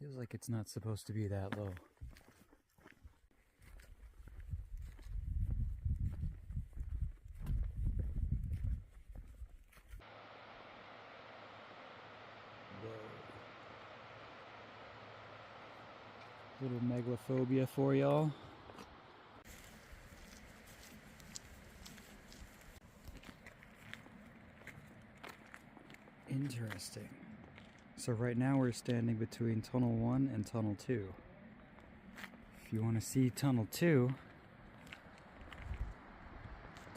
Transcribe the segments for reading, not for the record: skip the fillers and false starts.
Feels like it's not supposed to be that low. Little megalophobia for y'all. Interesting. So right now we're standing between Tunnel 1 and Tunnel 2. If you want to see Tunnel 2,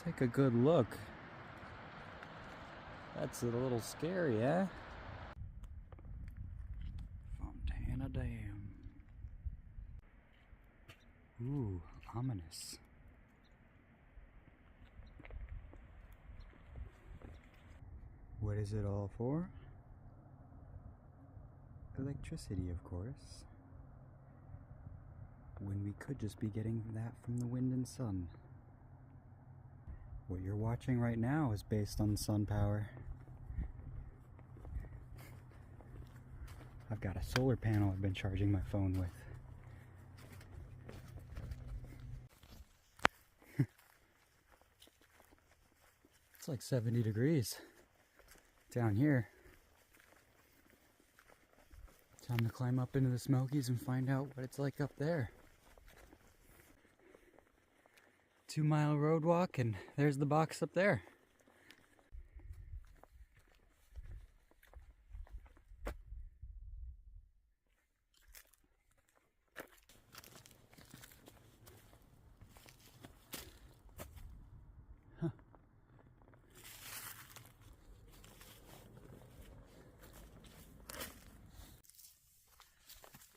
take a good look. That's a little scary, eh? Fontana Dam. Ooh, ominous. What is it all for? Electricity, of course. When we could just be getting that from the wind and sun. What you're watching right now is based on sun power. I've got a solar panel I've been charging my phone with. It's like 70 degrees down here. Time to climb up into the Smokies and find out what it's like up there. 2-mile road walk, and there's the box up there.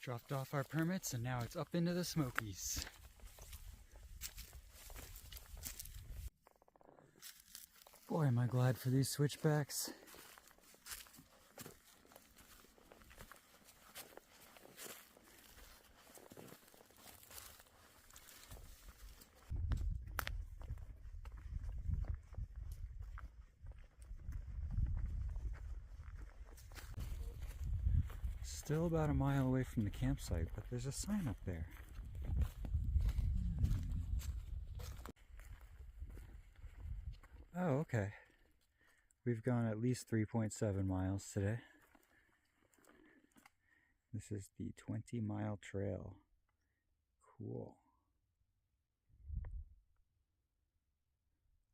Dropped off our permits and now it's up into the Smokies. Boy, am I glad for these switchbacks. Still about a mile away from the campsite, but there's a sign up there. Oh, okay. We've gone at least 3.7 miles today. This is the 20-mile trail. Cool.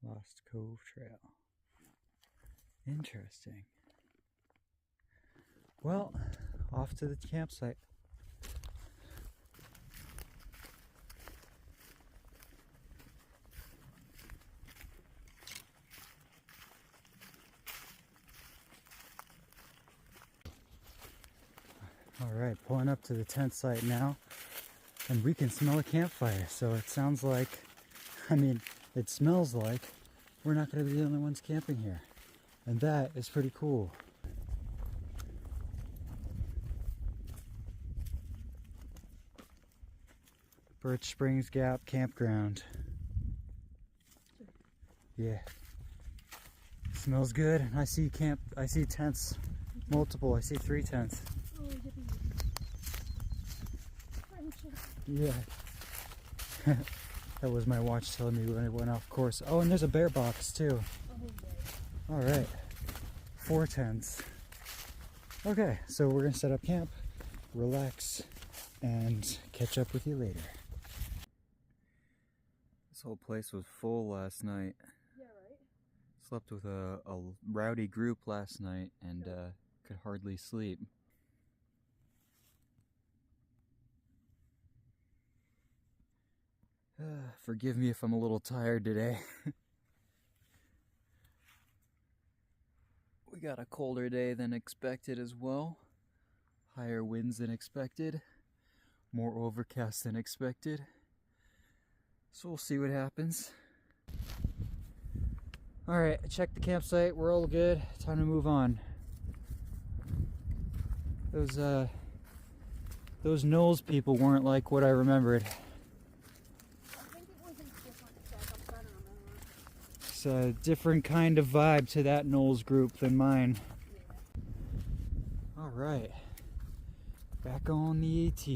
Lost Cove Trail. Interesting. Well, off to the campsite. Alright, pulling up to the tent site now, and we can smell a campfire, so it sounds like, it smells like we're not going to be the only ones camping here. And that is pretty cool. Birch Springs Gap Campground. Yeah. Smells good. I see tents. Multiple. I see 3 tents. Yeah. That was my watch telling me when it went off course. Oh, and there's a bear box too. Alright. 4 tents. Okay, so we're gonna set up camp, relax, and catch up with you later. This whole place was full last night. Yeah, right? Slept with a rowdy group last night and could hardly sleep. Forgive me if I'm a little tired today. We got a colder day than expected as well. Higher winds than expected. More overcast than expected. So we'll see what happens. Alright, I checked the campsite. We're all good. Time to move on. Those Knowles people weren't like what I remembered. It's a different kind of vibe to that Knowles group than mine. Alright. Back on the AT.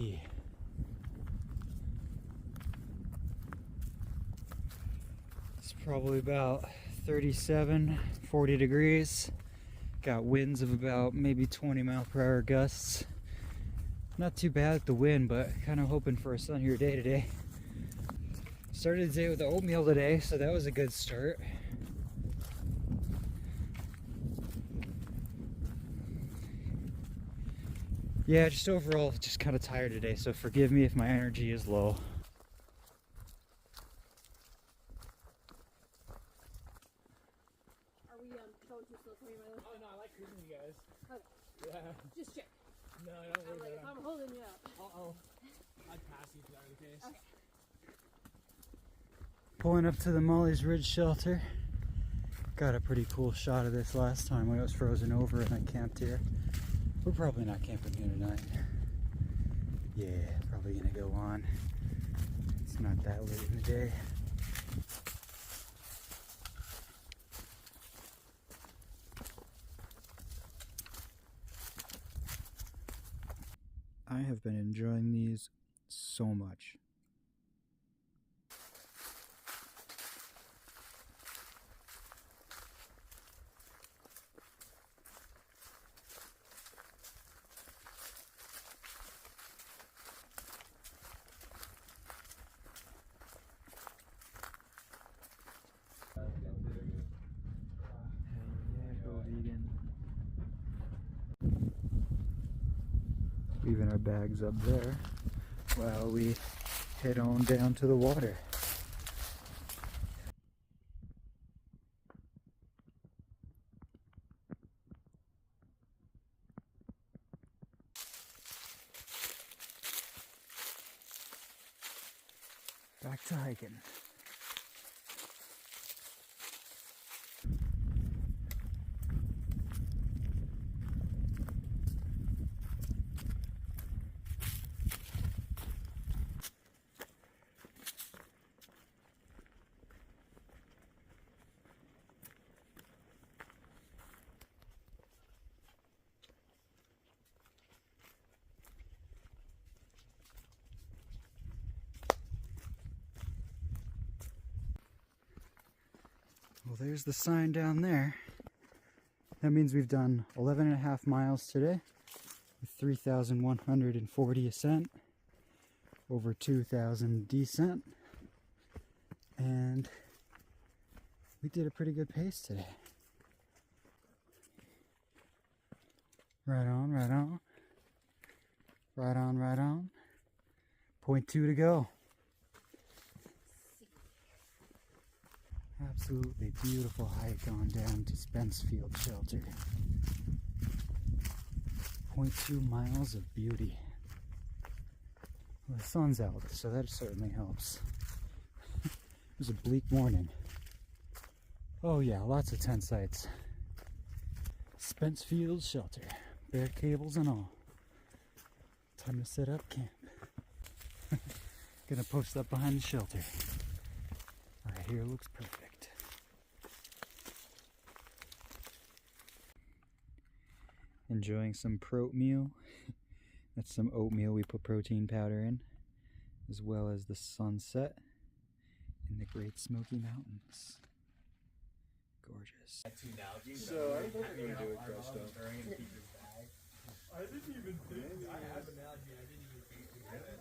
It's probably about 37, 40 degrees. Got winds of about maybe 20-mile-per-hour gusts. Not too bad with the wind, but kind of hoping for a sunnier day today. Started the day with the oatmeal today, so that was a good start. Yeah, just overall just kind of tired today, so forgive me if my energy is low. Are we going too slow for me, Milo? Oh no, I like cruising you guys. Okay. Yeah. Just check. No, don't worry Like, if about I'm holding you up. I'd pass you if that were the case. Okay. Pulling up to the Molly's Ridge shelter. Got a pretty cool shot of this last time when it was frozen over and I camped here. We're probably not camping here tonight. Yeah, probably gonna go on. It's not that late in the day. I have been enjoying these so much. Leaving our bags up there while we head on down to the water. Back to hiking. Well, there's the sign down there. That means we've done 11.5 miles today with 3,140 ascent, over 2,000 descent, and we did a pretty good pace today. Right on, right on. Right on, right on. 0.2 to go. Absolutely beautiful hike on down to Spence Field Shelter. 0.2 miles of beauty. Well, the sun's out, so that certainly helps. It was a bleak morning. Oh yeah, lots of tent sites. Spence Field Shelter, bare cables and all. Time to set up camp. Gonna post up behind the shelter. Right here looks perfect. Enjoying some protein. That's some oatmeal we put protein powder in, as well as the sunset in the Great Smoky Mountains. Gorgeous. So I don't think we're gonna do it dressed up. I didn't even think. I have an analogy. I didn't even think we did it.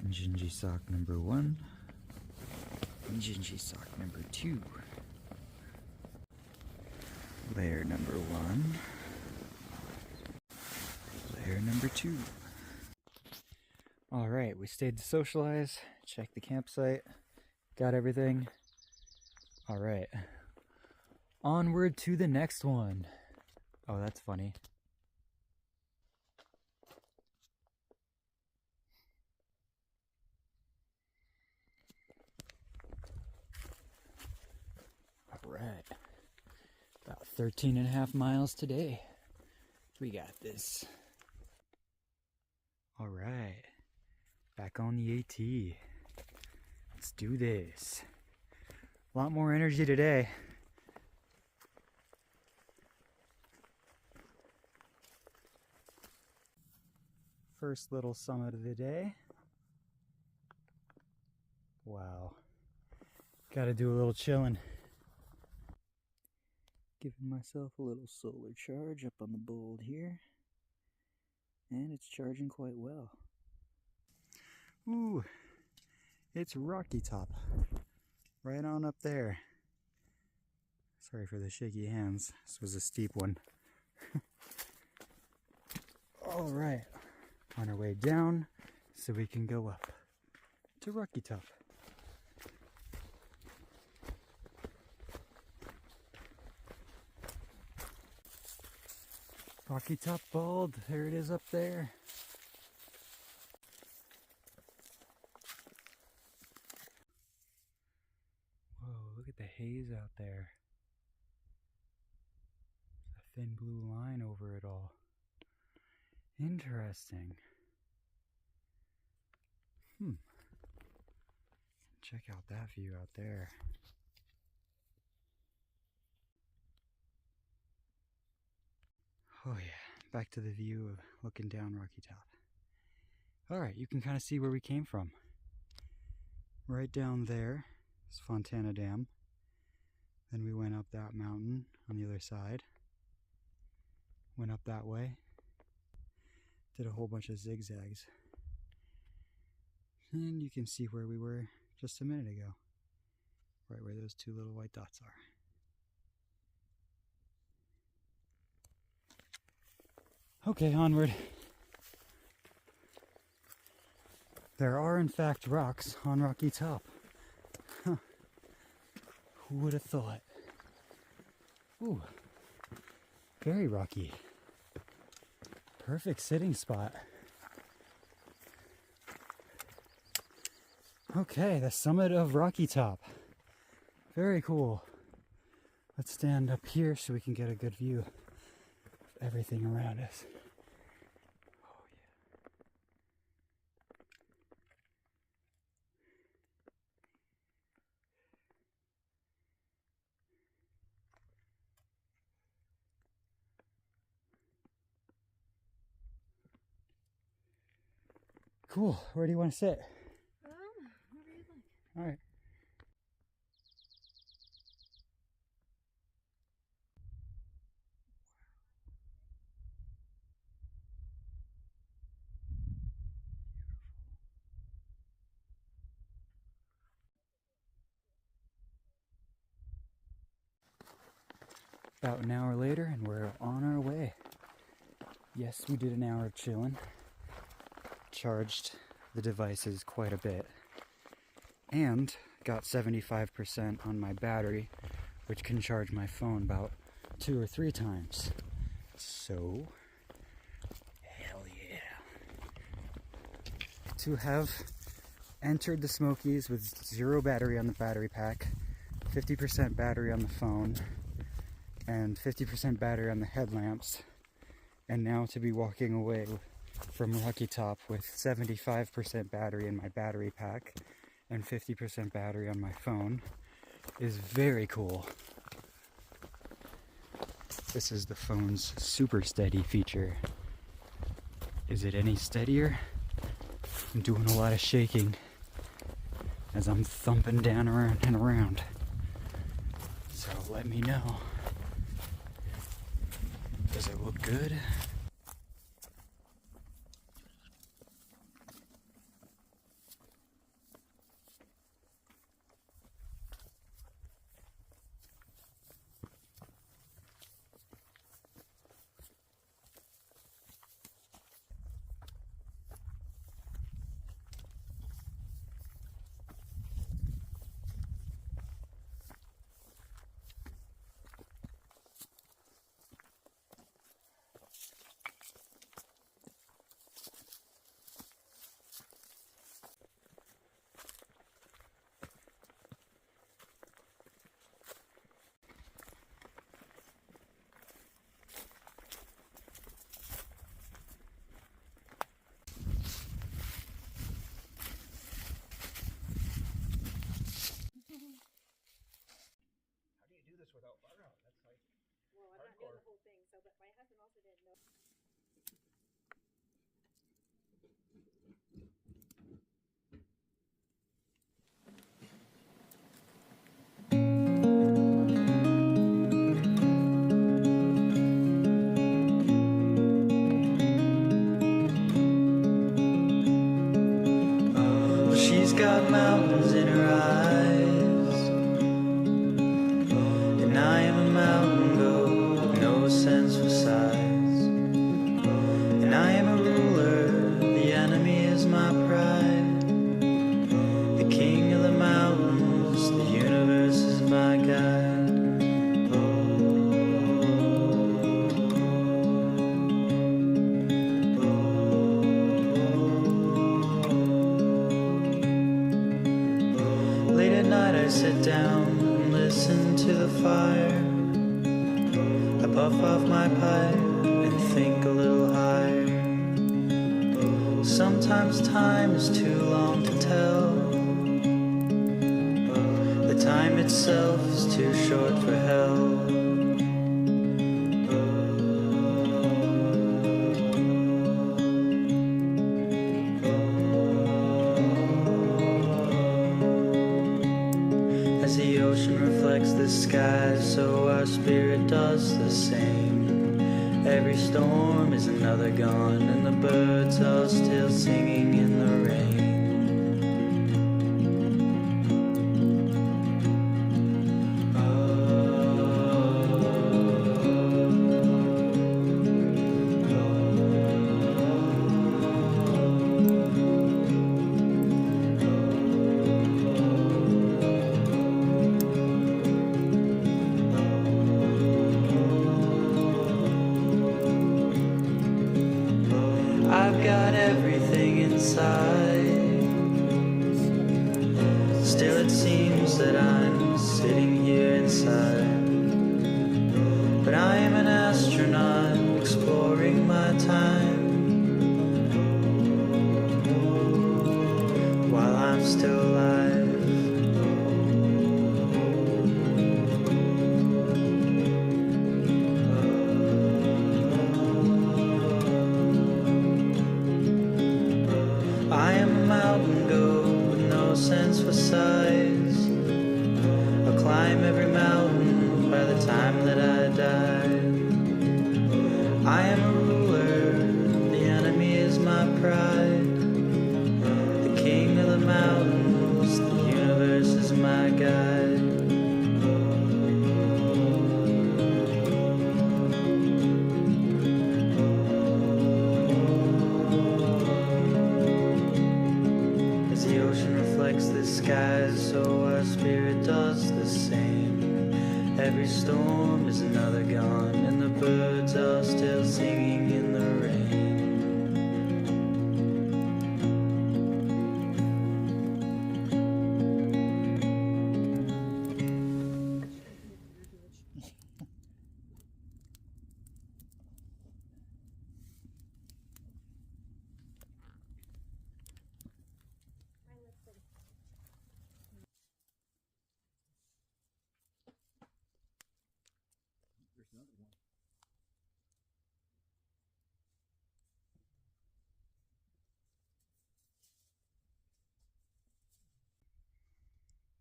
Gingy sock number 1. Gingy sock number 2. Layer number 1. Layer number 2. Alright, we stayed to socialize, checked the campsite, got everything. Alright. Onward to the next one. Oh, that's funny. right. About 13 and a half miles today. We got this. All right. Back on the AT. Let's do this. A lot more energy today. First little summit of the day. Wow. Gotta do a little chilling. Giving myself a little solar charge up on the bold here. And it's charging quite well. Ooh, it's Rocky Top. Right on up there. Sorry for the shaky hands. This was a steep one. All right, on our way down so we can go up to Rocky Top. Rocky Top Bald, there it is up there. Whoa, look at the haze out there. A thin blue line over it all. Interesting. Check out that view out there. Oh yeah, back to the view of looking down Rocky Top. Alright, you can kind of see where we came from. Right down there is Fontana Dam. Then we went up that mountain on the other side. Went up that way. Did a whole bunch of zigzags. And you can see where we were just a minute ago. Right where those two little white dots are. Okay, onward. There are in fact rocks on Rocky Top. Huh. Who would have thought? Ooh, very rocky. Perfect sitting spot. Okay, the summit of Rocky Top. Very cool. Let's stand up here so we can get a good view of everything around us. Oh yeah. Cool. Where do you want to sit? Wherever you'd like. All right. About an hour later and we're on our way. Yes, we did an hour of chilling. Charged the devices quite a bit. And got 75% on my battery, which can charge my phone about 2 or 3 times. So, hell yeah. To have entered the Smokies with 0 battery on the battery pack, 50% battery on the phone, and 50% battery on the headlamps, and now to be walking away from Rocky Top with 75% battery in my battery pack and 50% battery on my phone is very cool. This is the phone's super steady feature. Is it any steadier? I'm doing a lot of shaking as I'm thumping down around and around. So let me know. Does it look good? She's got mountains in her eyes, and I am a mountain goat with no sense for size. And I am a ruler, the enemy is my pride. The king of the mountains, the universe is my guide. I sit down and listen to the fire. I puff off my pipe and think a little higher. Sometimes time is too long to tell. The time itself is too short for hell. The sky, so our spirit does the same. Every storm is another gone, and the birds are still singing in the rain. I've got everything inside. Still it seems that I'm sitting here inside. But I am an astronaut exploring my time. While I'm still alive. I am a mountain goat with no sense for size. I'll climb every mountain by the time that I die. I am a ruler, the enemy is my pride. The king of the mountains, the universe is my guide. The skies, so our spirit does the same. Every storm is another gone, and the birds are still singing in the rain.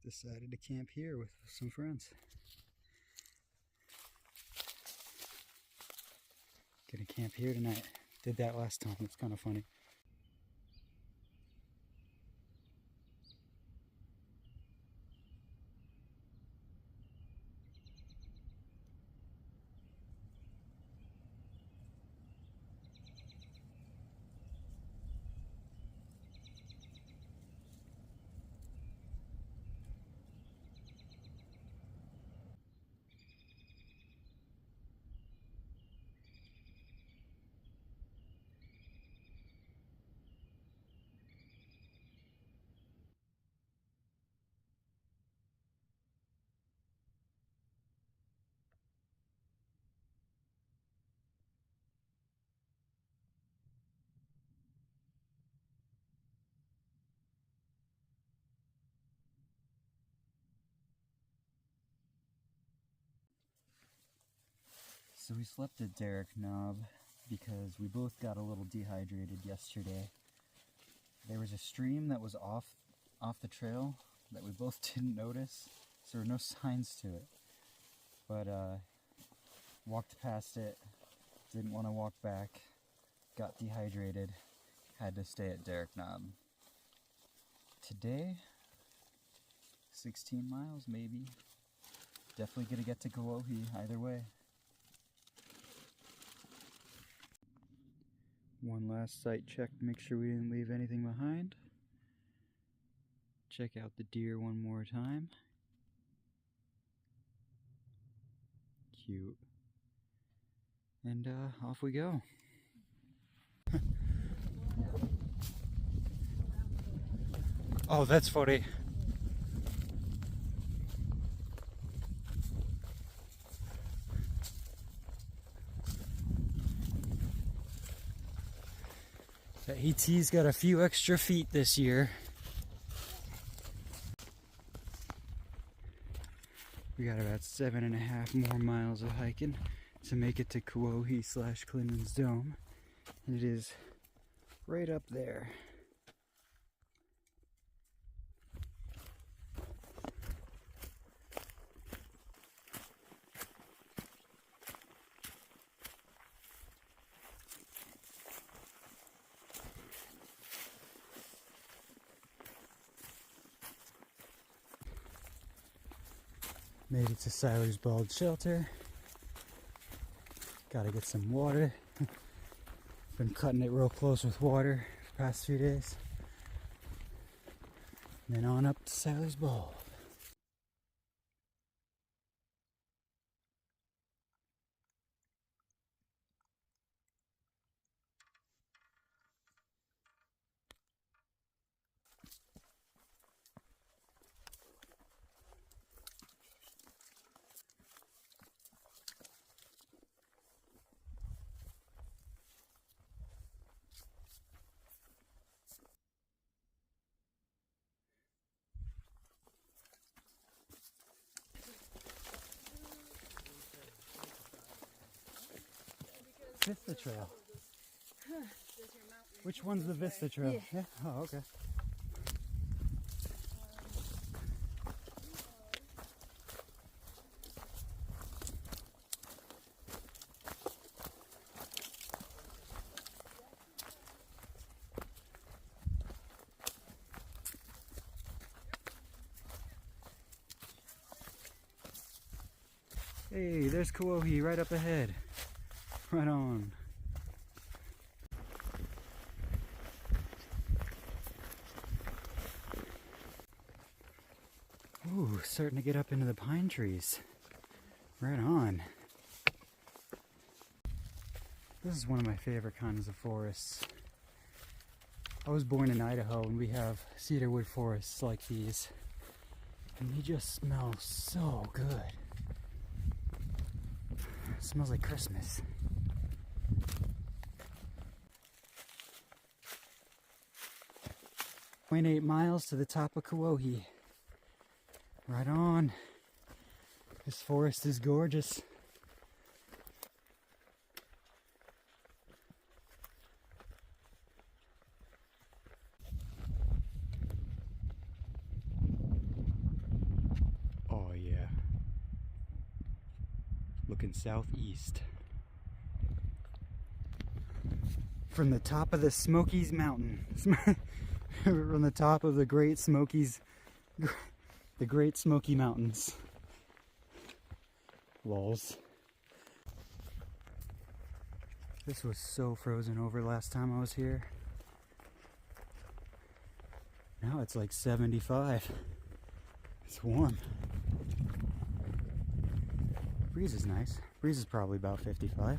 Decided to camp here with some friends. Gonna camp here tonight. Did that last time, it's kind of funny. So we slept at Derrick Knob because we both got a little dehydrated yesterday. There was a stream that was off the trail that we both didn't notice, so there were no signs to it. But walked past it, didn't want to walk back, got dehydrated, had to stay at Derrick Knob. today, 16 miles maybe. Definitely gonna get to Kawauhi either way. One last site check to make sure we didn't leave anything behind. Check out the deer one more time. Cute. And off we go. Oh, that's funny. The AT's got a few extra feet this year. We got about 7.5 more miles of hiking to make it to Kawauhi / Clingmans Dome. And it is right up there. Made it to Siler's Bald Shelter. Gotta get some water. Been cutting it real close with water for the past few days. And then on up to Siler's Bald. Vista Trail. Which one's the Vista Trail? Yeah. Oh, okay. Hey, there's Kawauhi right up ahead. Right on. Ooh, starting to get up into the pine trees. Right on. This is one of my favorite kinds of forests. I was born in Idaho and we have cedarwood forests like these. And they just smell so good. It smells like Christmas. 0.8 miles to the top of Kawauhi. Right on. This forest is gorgeous. Oh yeah. Looking southeast. From the top of the Smokies mountain. From the top of the Great Smokies, the Great Smoky Mountains. Walls. This was so frozen over last time I was here. Now it's like 75. It's warm. Breeze is nice. Breeze is probably about 55.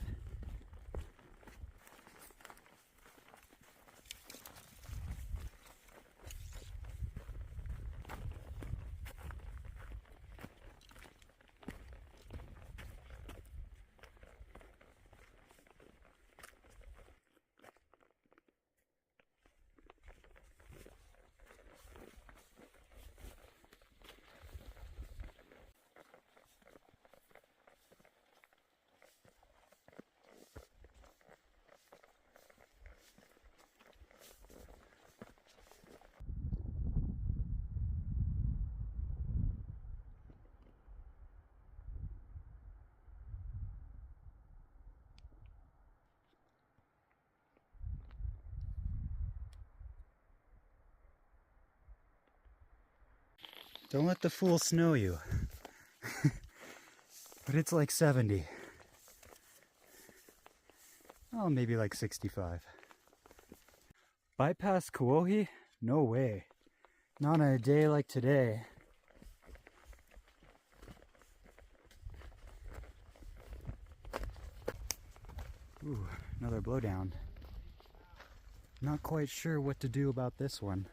Don't let the fool snow you. But it's like 70. Oh, maybe like 65. Bypass Kauai? No way. Not on a day like today. Ooh, another blowdown. Not quite sure what to do about this one.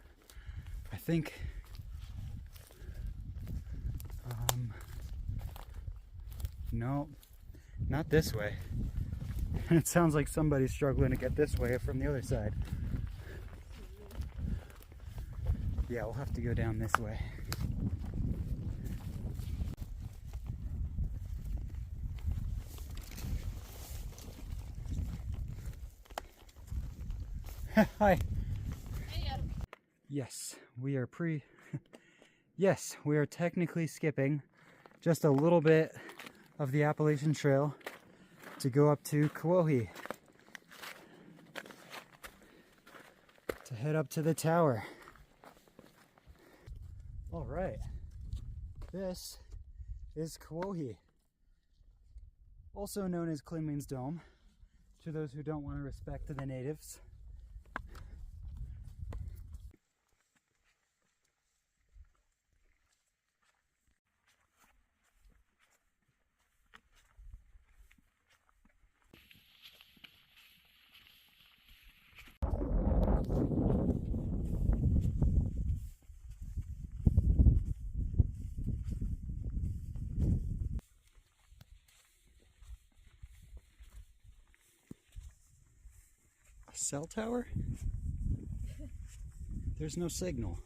I think no, not this way. It sounds like somebody's struggling to get this way from the other side. Yeah, we'll have to go down this way. Hi. Yes, we are yes, we are technically skipping just a little bit of the Appalachian Trail to go up to Kauai, to head up to the tower. All right, this is Kauai, also known as Clingmans Dome, to those who don't want to respect the natives. Cell tower? There's no signal.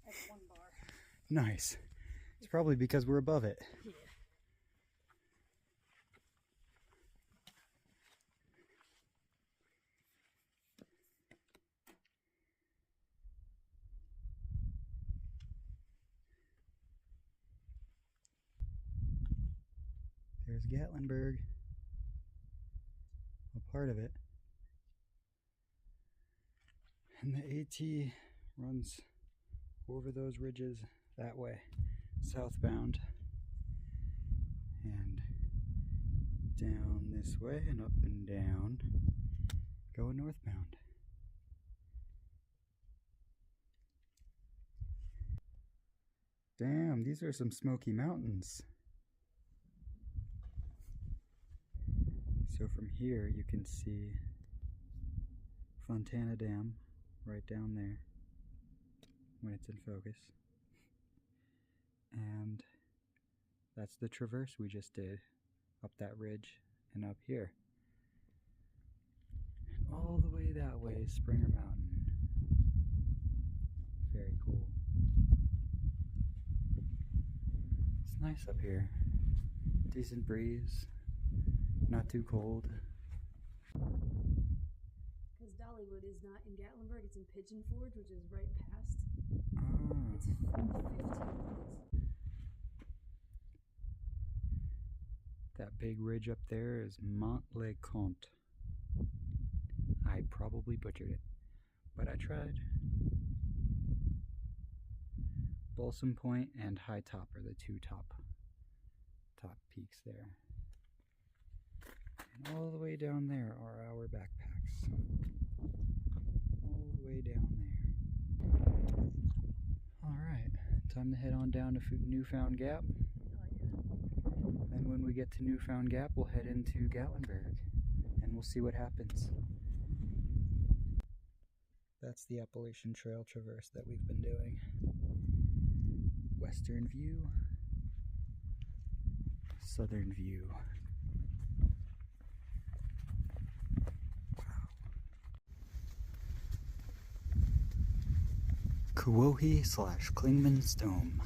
That's 1 bar. Nice. It's probably because we're above it. Yeah. There's Gatlinburg. A part of it. And the AT runs over those ridges that way, southbound, and down this way and up and down, going northbound. Damn, these are some Smoky Mountains. So from here you can see Fontana Dam right down there when it's in focus, and that's the traverse we just did up that ridge and up here, and all the way that way is Springer Mountain. Very cool. It's nice up here, decent breeze, not too cold. Because Dollywood is not in Gatlinburg, it's in Pigeon Forge, which is right past. Ah. It's 15 minutes. That big ridge up there is Mont Le Comte. I probably butchered it, but I tried. Balsam Point and High Top are the two top peaks there. And all the way down there are our backpacks. All the way down there. Alright, time to head on down to Newfound Gap. And when we get to Newfound Gap, we'll head into Gatlinburg and we'll see what happens. That's the Appalachian Trail traverse that we've been doing. Western view, southern view. Wow. Kauai/Clingmans Dome.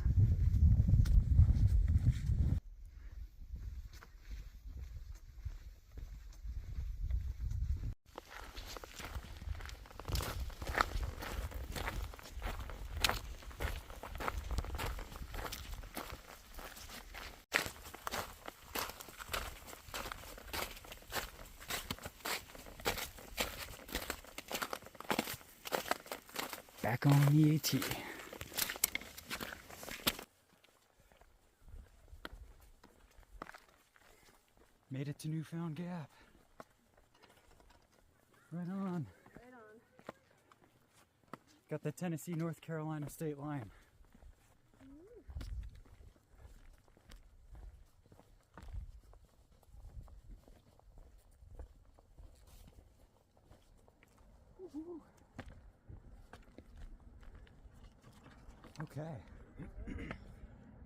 Back on the AT. to Newfound Gap. Right on. Right on. Got the Tennessee-North Carolina state line. Okay.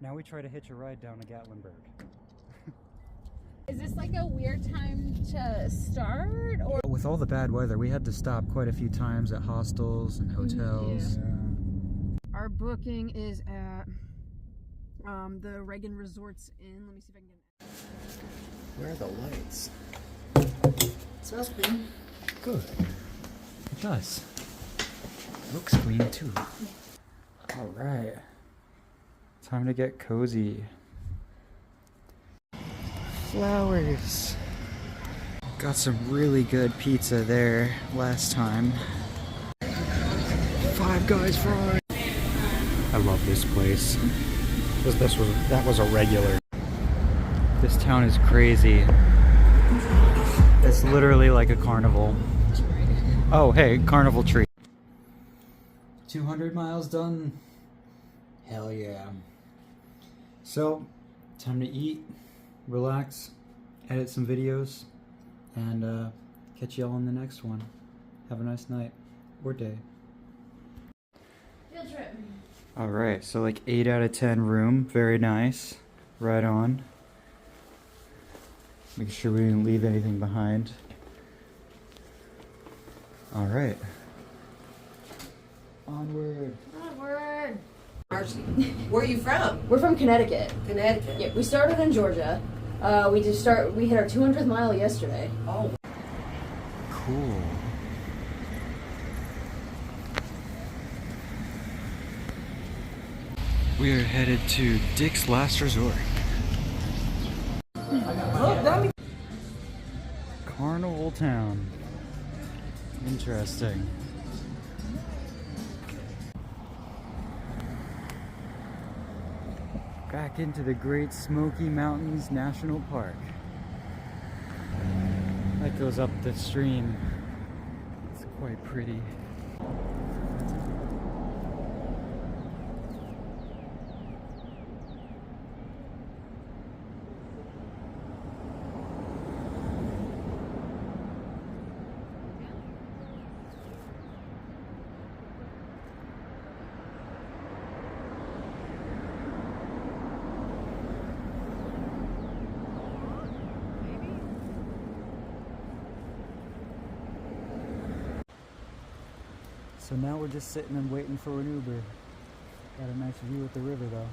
Now we try to hitch a ride down to Gatlinburg. Is this like a weird time to start, or? With all the bad weather, we had to stop quite a few times at hostels and hotels. Yeah. Our booking is at the Reagan Resorts Inn. Let me see if I can get it. Where are the lights? It smells clean. Good. It does. Looks clean too. All right. Time to get cozy. Flowers. Got some really good pizza there last time. Five Guys fries. I love this place. That was a regular. This town is crazy. It's literally like a carnival. Oh, hey, carnival tree. 200 miles done. Hell yeah. So, time to eat, relax, edit some videos, and catch y'all on the next one. Have a nice night or day. Field trip. Alright, so like 8 out of 10 room. Very nice. Right on. Making sure we didn't leave anything behind. Alright. Onward. Onward. Where are you from? We're from Connecticut. Connecticut. Yeah, we started in Georgia. We hit our 200th mile yesterday. Oh. Cool. We are headed to Dick's Last Resort. Carnival Town. Interesting. Back into the Great Smoky Mountains National Park. That goes up the stream. It's quite pretty. So now we're just sitting and waiting for an Uber. Got a nice view of the river though.